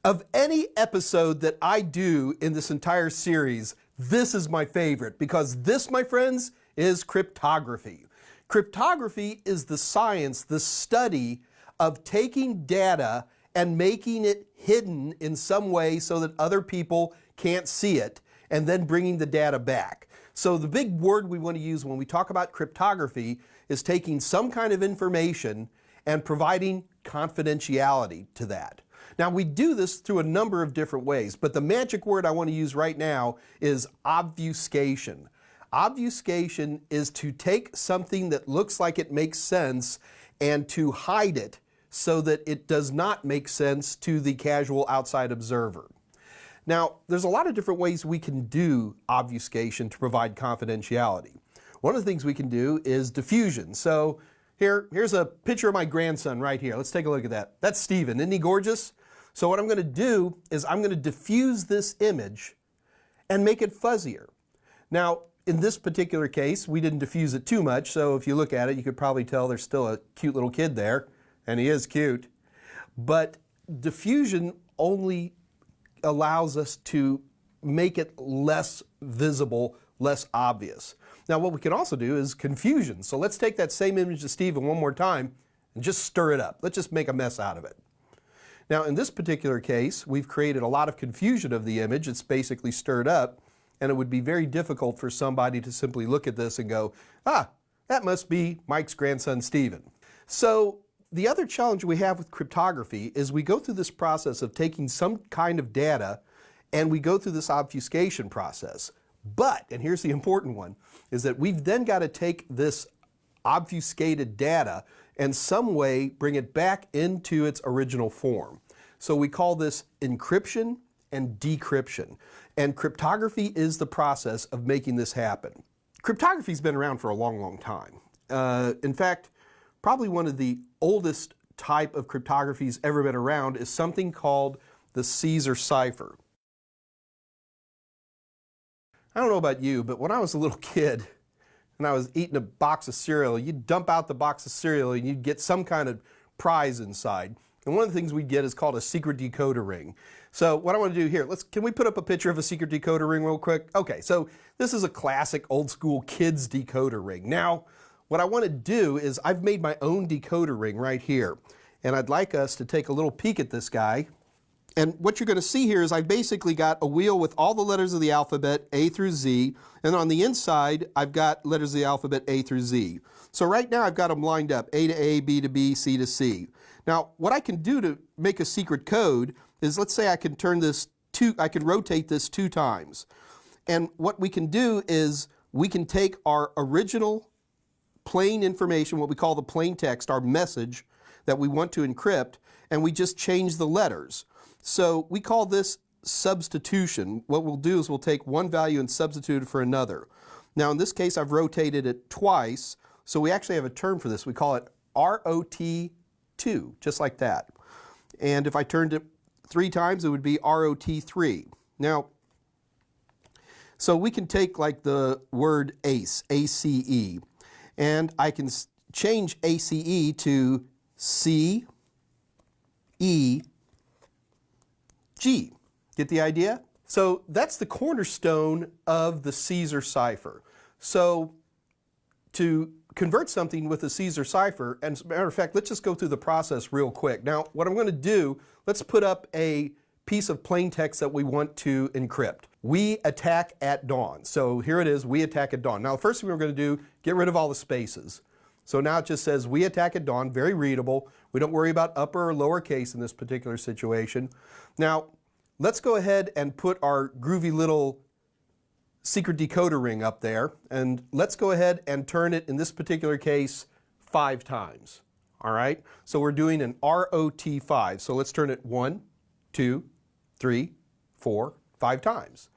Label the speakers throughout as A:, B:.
A: Of any episode that I do in this entire series, this is my favorite because this, my friends, is cryptography. Cryptography is the science, the study of taking data and making it hidden in some way so that other people can't see it, and then bringing the data back. So the big word we want to use when we talk about cryptography is taking some kind of information and providing confidentiality to that. Now, we do this through a number of different ways, but the magic word I want to use right now is obfuscation. Obfuscation is to take something that looks like it makes sense and to hide it so that it does not make sense to the casual outside observer. Now, there's a lot of different ways we can do obfuscation to provide confidentiality. One of the things we can do is diffusion. So here's a picture of my grandson right here. Let's take a look at that. That's Stephen. Isn't he gorgeous? So what I'm going to do is I'm going to diffuse this image and make it fuzzier. Now, in this particular case, we didn't diffuse it too much, so if you look at it, you could probably tell there's still a cute little kid there, and he is cute. But diffusion only allows us to make it less visible, less obvious. Now, what we can also do is confusion. So let's take that same image of Stephen one more time and just stir it up. Let's just make a mess out of it. Now, in this particular case, we've created a lot of confusion of the image. It's basically stirred up, and it would be very difficult for somebody to simply look at this and go, ah, that must be Mike's grandson, Stephen. So the other challenge we have with cryptography is we go through this process of taking some kind of data, and we go through this obfuscation process. But, and here's the important one, is that we've then got to take this obfuscated data and some way bring it back into its original form. So we call this encryption and decryption. And cryptography is the process of making this happen. Cryptography's been around for a long, long time. In fact, probably one of the oldest type of cryptography's ever been around is something called the Caesar cipher. I don't know about you, but when I was a little kid and I was eating a box of cereal, you'd dump out the box of cereal and you'd get some kind of prize inside. And one of the things we'd get is called a secret decoder ring. So what I want to do here, can we put up a picture of a secret decoder ring real quick? Okay, so this is a classic old school kids decoder ring. Now, what I want to do is I've made my own decoder ring right here. And I'd like us to take a little peek at this guy. And what you're going to see here is I've basically got a wheel with all the letters of the alphabet, A through Z, and on the inside, I've got letters of the alphabet A through Z. So right now, I've got them lined up, A to A, B to B, C to C. Now, what I can do to make a secret code is, let's say I can rotate this 2 times. And what we can do is we can take our original plain information, what we call the plain text, our message that we want to encrypt, and we just change the letters. So we call this substitution. What we'll do is we'll take one value and substitute it for another. Now in this case, I've rotated it twice, so we actually have a term for this. We call it ROT2, just like that. And if I turned it 3 times, it would be ROT3. Now, so we can take like the word ACE, A-C-E, and I can change ACE to C-E-G. Get the idea? So that's the cornerstone of the Caesar cipher. So to convert something with a Caesar cipher, and as a matter of fact, let's just go through the process real quick. Now, what I'm going to do, let's put up a piece of plain text that we want to encrypt. We attack at dawn. So here it is, we attack at dawn. Now, the first thing we're going to do, get rid of all the spaces. So now it just says, we attack at dawn, very readable. We don't worry about upper or lower case in this particular situation. Now, let's go ahead and put our groovy little secret decoder ring up there, and let's go ahead and turn it, in this particular case, 5 times. All right? So we're doing an ROT5. So let's turn it 1, 2, 3, 4, 5 times.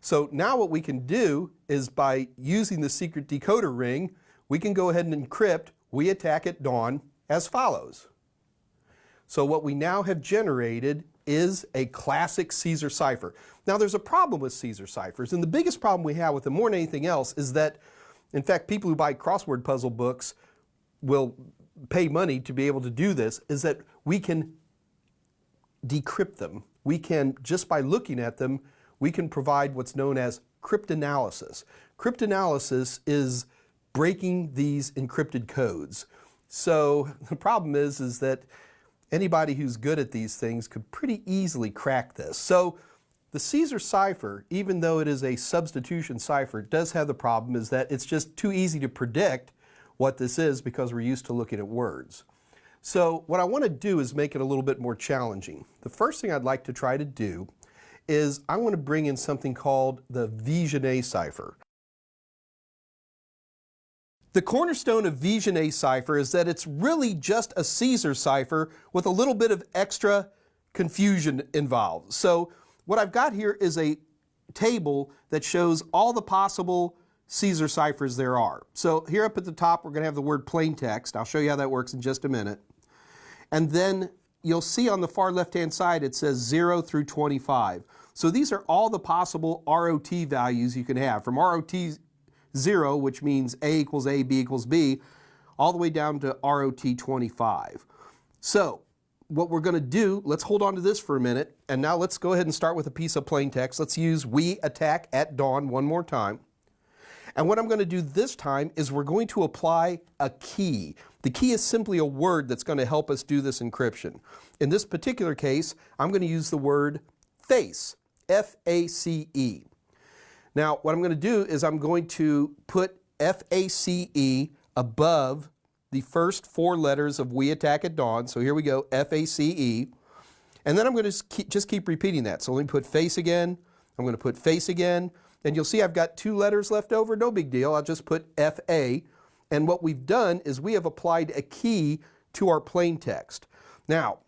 A: So now what we can do is, by using the secret decoder ring, we can go ahead and encrypt we attack at dawn as follows. So what we now have generated is a classic Caesar cipher. Now there's a problem with Caesar ciphers, and the biggest problem we have with them more than anything else is that, in fact, people who buy crossword puzzle books will pay money to be able to do this, is that we can decrypt them we can, just by looking at them, we can provide what's known as cryptanalysis. Cryptanalysis is breaking these encrypted codes. So the problem is that anybody who's good at these things could pretty easily crack this. So the Caesar cipher, even though it is a substitution cipher, does have the problem is that it's just too easy to predict what this is because we're used to looking at words. So what I want to do is make it a little bit more challenging. The first thing I'd like to try to do is I want to bring in something called the Vigennet cipher. The cornerstone of Vigennet cipher is that it's really just a Caesar cipher with a little bit of extra confusion involved. So what I've got here is a table that shows all the possible Caesar ciphers there are. So here up at the top we're going to have the word plain text. I'll show you how that works in just a minute. And then you'll see on the far left-hand side it says 0 through 25. So these are all the possible ROT values you can have, from ROT 0, which means A equals A, B equals B, all the way down to ROT 25. So what we're going to do, let's hold on to this for a minute, and now let's go ahead and start with a piece of plain text. Let's use "we attack at dawn" one more time. And what I'm going to do this time is we're going to apply a key. The key is simply a word that's going to help us do this encryption. In this particular case, I'm going to use the word FACE, F-A-C-E. Now, what I'm going to do is I'm going to put F-A-C-E above the first 4 letters of "we attack at dawn." So here we go, F-A-C-E. And then I'm going to just keep repeating that. So let me put FACE again. I'm going to put FACE again. And you'll see I've got 2 letters left over. No big deal. I'll just put F-A. And what we've done is we have applied a key to our plain text. Now,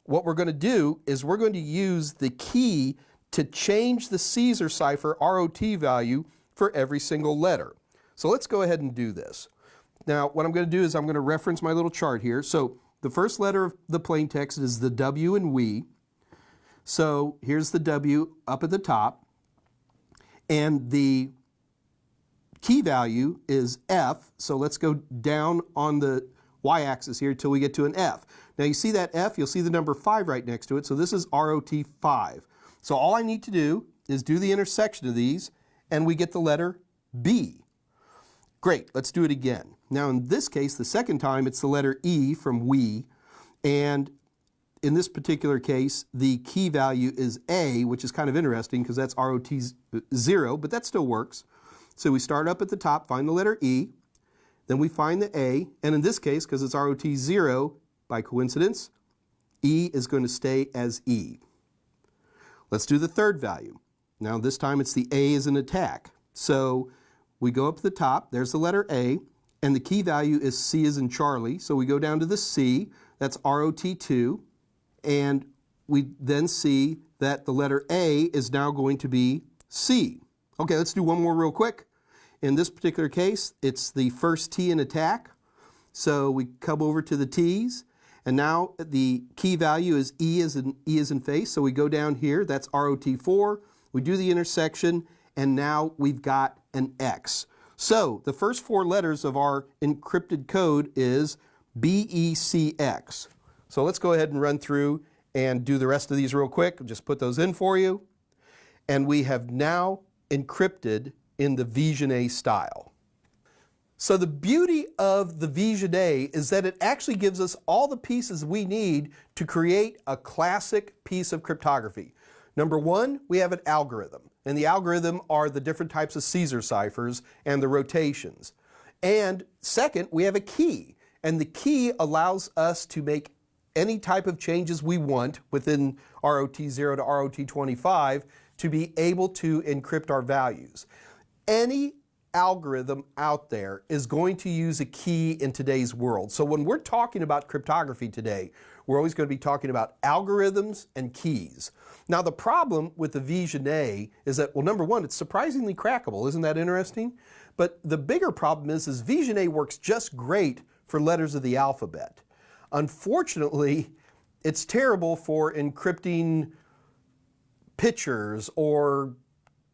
A: what we're going to do is we're going to use the key to change the Caesar cipher ROT value for every single letter. So let's go ahead and do this. Now, what I'm going to do is I'm going to reference my little chart here. So the first letter of the plain text is the W in "we." So here's the W up at the top. And the key value is F, so let's go down on the y-axis here until we get to an F. Now you see that F, you'll see the number 5 right next to it, so this is ROT 5. So all I need to do is do the intersection of these, and we get the letter B. Great, let's do it again. Now in this case, the second time, it's the letter E from "we," and in this particular case, the key value is A, which is kind of interesting because that's ROT 0, but that still works. So we start up at the top, find the letter E, then we find the A, and in this case, because it's ROT 0, by coincidence, E is going to stay as E. Let's do the third value. Now this time it's the A as an attack. So we go up to the top, there's the letter A, and the key value is C as in Charlie. So we go down to the C, that's ROT 2. And we then see that the letter A is now going to be C. Okay, let's do one more real quick. In this particular case, it's the first T in attack. So we come over to the T's, and now the key value is E as in face. So we go down here, that's ROT 4. We do the intersection, and now we've got an X. So the first 4 letters of our encrypted code is BECX. So let's go ahead and run through and do the rest of these real quick. I'll just put those in for you. And we have now encrypted in the Vigennet style. So the beauty of the Vigennet is that it actually gives us all the pieces we need to create a classic piece of cryptography. Number 1, we have an algorithm. And the algorithm are the different types of Caesar ciphers and the rotations. And second, we have a key. And the key allows us to make any type of changes we want within ROT 0 to ROT 25 to be able to encrypt our values. Any algorithm out there is going to use a key in today's world. So when we're talking about cryptography today, we're always going to be talking about algorithms and keys. Now the problem with the Vigennet is that, well, number 1, it's surprisingly crackable. Isn't that interesting? But the bigger problem is Vigennet works just great for letters of the alphabet. Unfortunately, it's terrible for encrypting pictures or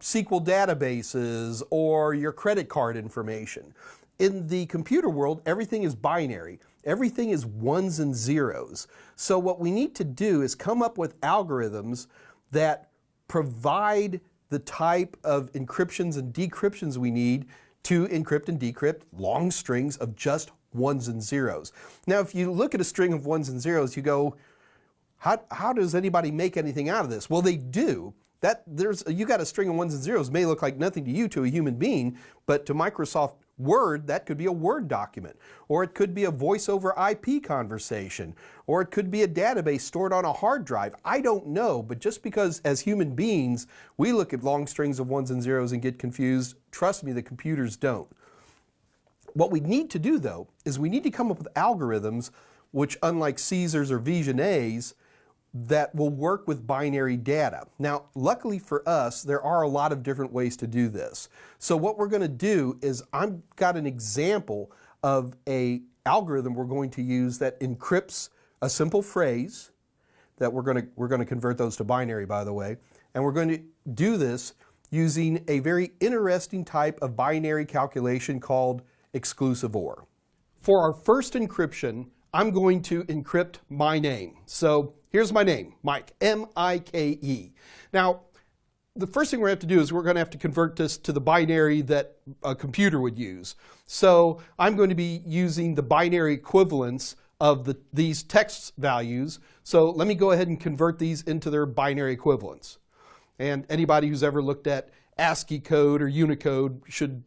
A: SQL databases or your credit card information. In the computer world, everything is binary. Everything is ones and zeros. So what we need to do is come up with algorithms that provide the type of encryptions and decryptions we need to encrypt and decrypt long strings of just ones and zeros. Now, if you look at a string of ones and zeros, you go, how does anybody make anything out of this? Well, they do. You got a string of ones and zeros, may look like nothing to you, to a human being, but to Microsoft Word, that could be a Word document, or it could be a voice over IP conversation, or it could be a database stored on a hard drive. I don't know, but just because as human beings we look at long strings of ones and zeros and get confused, trust me, the computers don't. What we need to do, though, is we need to come up with algorithms which, unlike Caesars or Vigenet's, that will work with binary data. Now, luckily for us, there are a lot of different ways to do this. So what we're going to do is I've got an example of an algorithm we're going to use that encrypts a simple phrase that we're going to convert those to binary, by the way, and we're going to do this using a very interesting type of binary calculation called exclusive OR. For our first encryption, I'm going to encrypt my name. So here's my name, Mike, M-I-K-E. Now, the first thing we're going to have to do is we're going to have to convert this to the binary that a computer would use. So I'm going to be using the binary equivalents of these text values. So let me go ahead and convert these into their binary equivalents. And anybody who's ever looked at ASCII code or Unicode should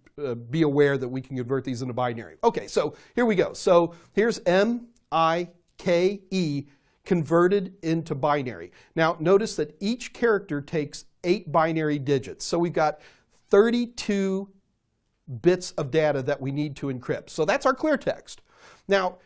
A: be aware that we can convert these into binary. Okay, so here we go. So here's M-I-K-E converted into binary. Now notice that each character takes 8 binary digits. So we've got 32 bits of data that we need to encrypt. So that's our clear text. Now,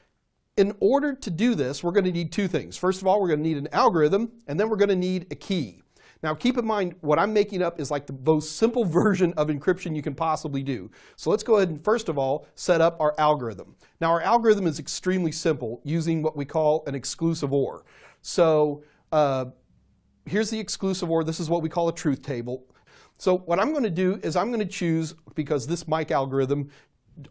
A: in order to do this, we're going to need 2 things. First of all, we're going to need an algorithm, and then we're going to need a key. Now keep in mind, what I'm making up is like the most simple version of encryption you can possibly do. So let's go ahead and first of all set up our algorithm. Now our algorithm is extremely simple, using what we call an exclusive OR. So here's the exclusive OR. This is what we call a truth table. So what I'm going to do is I'm going to choose, because this Mike algorithm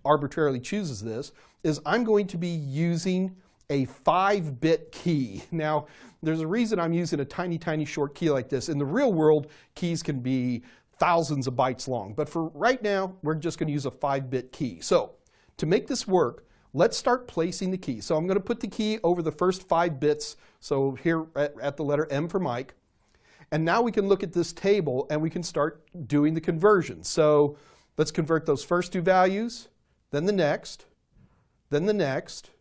A: arbitrarily chooses this, is I'm going to be using a 5-bit key. Now, there's a reason I'm using a tiny, tiny short key like this. In the real world, keys can be thousands of bytes long. But for right now, we're just going to use a 5-bit key. So to make this work, let's start placing the key. So I'm going to put the key over the first 5 bits. So here at the letter M for Mike. And now we can look at this table and we can start doing the conversion. So let's convert those first 2 values, then the next, then the next,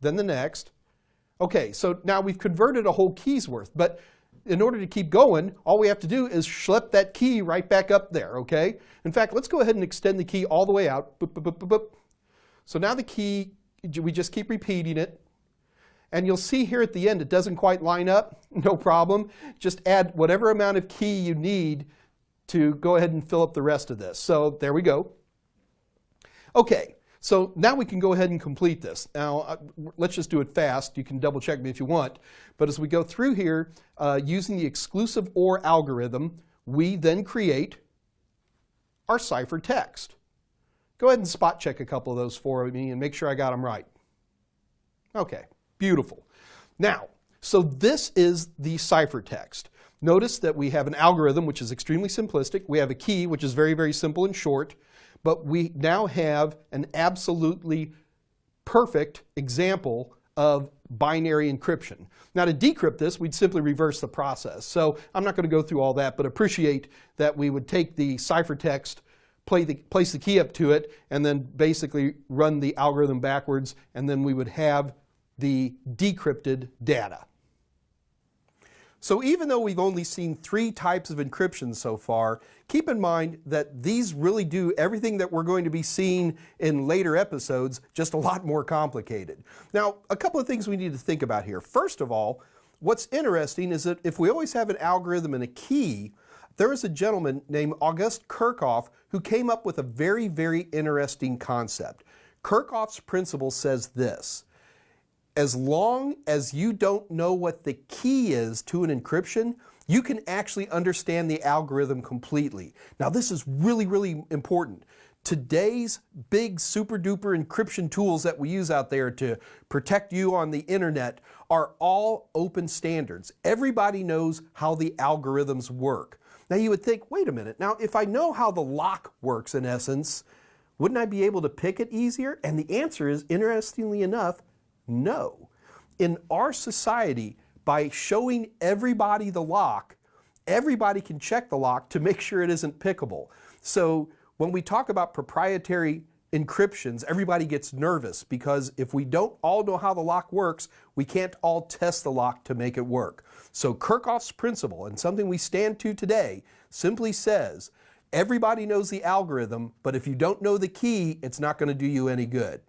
A: then the next. Okay, so now we've converted a whole key's worth, but in order to keep going, all we have to do is schlep that key right back up there, okay? In fact, let's go ahead and extend the key all the way out. Boop, boop, boop, boop, boop. So now the key, we just keep repeating it. And you'll see here at the end, it doesn't quite line up. No problem. Just add whatever amount of key you need to go ahead and fill up the rest of this. So there we go. Okay. So now we can go ahead and complete this. Now, let's just do it fast. You can double check me if you want. But as we go through here, using the exclusive OR algorithm, we then create our ciphertext. Go ahead and spot check a couple of those for me and make sure I got them right. Okay, beautiful. Now, so this is the ciphertext. Notice that we have an algorithm, which is extremely simplistic. We have a key, which is very, very simple and short. But we now have an absolutely perfect example of binary encryption. Now to decrypt this, we'd simply reverse the process. So I'm not going to go through all that, but appreciate that we would take the ciphertext, place the key up to it, and then basically run the algorithm backwards, and then we would have the decrypted data. So even though we've only seen 3 types of encryption so far, keep in mind that these really do everything that we're going to be seeing in later episodes, just a lot more complicated. Now, a couple of things we need to think about here. First of all, what's interesting is that if we always have an algorithm and a key, there is a gentleman named August Kirchhoff who came up with a very, very interesting concept. Kirchhoff's principle says this: as long as you don't know what the key is to an encryption, you can actually understand the algorithm completely. Now this is really, really important. Today's big super duper encryption tools that we use out there to protect you on the internet are all open standards. Everybody knows how the algorithms work. Now you would think, wait a minute, now if I know how the lock works in essence, wouldn't I be able to pick it easier? And the answer is, interestingly enough, no. In our society, by showing everybody the lock, everybody can check the lock to make sure it isn't pickable. So when we talk about proprietary encryptions, everybody gets nervous because if we don't all know how the lock works, we can't all test the lock to make it work. So Kirchhoff's principle, and something we stand to today, simply says, everybody knows the algorithm, but if you don't know the key, it's not going to do you any good.